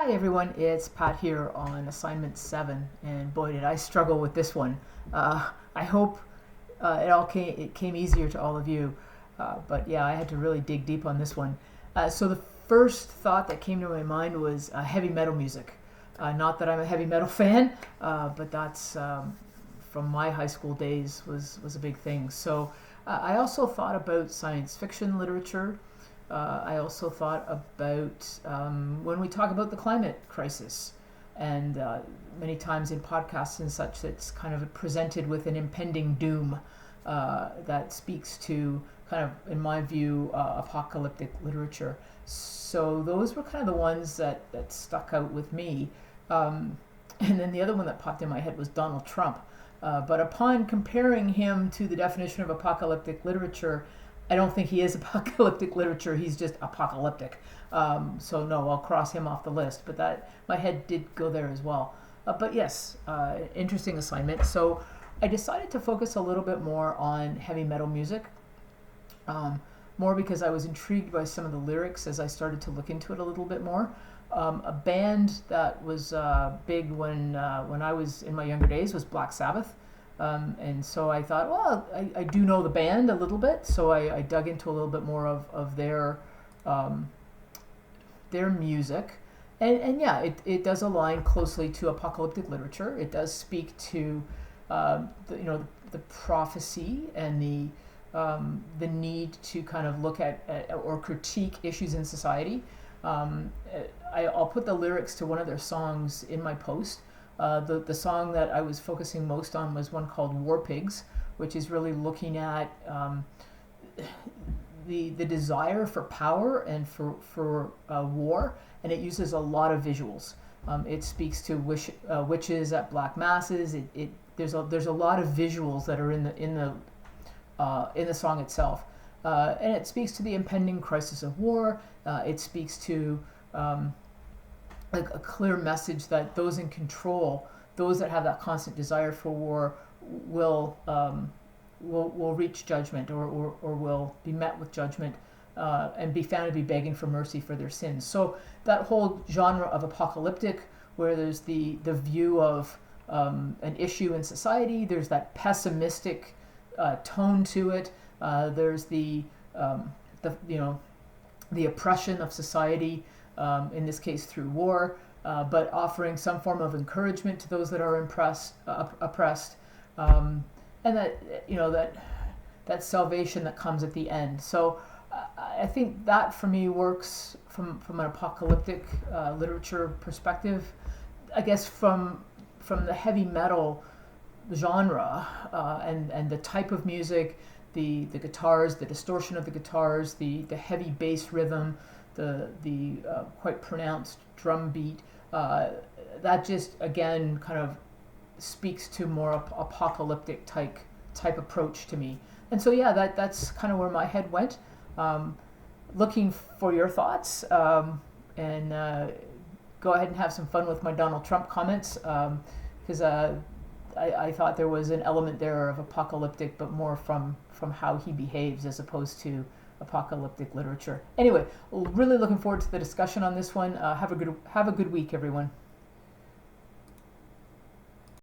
Hi everyone, it's Pat here on assignment 7, and boy did I struggle with this one. I hope it came easier to all of you, but yeah, I had to really dig deep on this one. So the first thought that came to my mind was heavy metal music. Not that I'm a heavy metal fan, but that's from my high school days was a big thing. So I also thought about science fiction literature. I also thought about when we talk about the climate crisis, and many times in podcasts and such, it's kind of presented with an impending doom that speaks to kind of, in my view, apocalyptic literature. So those were kind of the ones that stuck out with me. And then the other one that popped in my head was Donald Trump. But upon comparing him to the definition of apocalyptic literature, I don't think he is apocalyptic literature. He's just apocalyptic. So no, I'll cross him off the list. But that my head did go there as well. But yes, interesting assignment. So I decided to focus a little bit more on heavy metal music. More because I was intrigued by some of the lyrics as I started to look into it a little bit more. A band that was big when I was in my younger days was Black Sabbath. And so I thought, well, I do know the band a little bit, so I dug into a little bit more of their music. And yeah, it does align closely to apocalyptic literature. It does speak to the prophecy and the need to kind of look at or critique issues in society. I'll put the lyrics to one of their songs in my post. The song that I was focusing most on was one called War Pigs, which is really looking at the desire for power and for war, and it uses a lot of visuals. It speaks to witches at black masses. There's a lot of visuals that are in the song itself, and it speaks to the impending crisis of war. It speaks to a clear message that those in control, those that have that constant desire for war, will reach judgment or will be met with judgment and be found to be begging for mercy for their sins. So that whole genre of apocalyptic, where there's the view of an issue in society, there's that pessimistic tone to it. There's the oppression of society. In this case through war, but offering some form of encouragement to those that are oppressed, and that salvation that comes at the end. So I think that for me works from an apocalyptic literature perspective. I guess from the heavy metal genre and the type of music, the guitars, the distortion of the guitars, the heavy bass rhythm, the quite pronounced drum beat, that just again kind of speaks to more apocalyptic type approach to me. And so yeah, that's kind of where my head went. Looking for your thoughts, and go ahead and have some fun with my Donald Trump comments, because I thought there was an element there of apocalyptic, but more from how he behaves as opposed to apocalyptic literature. Anyway, really looking forward to the discussion on this one. Have a good week, everyone.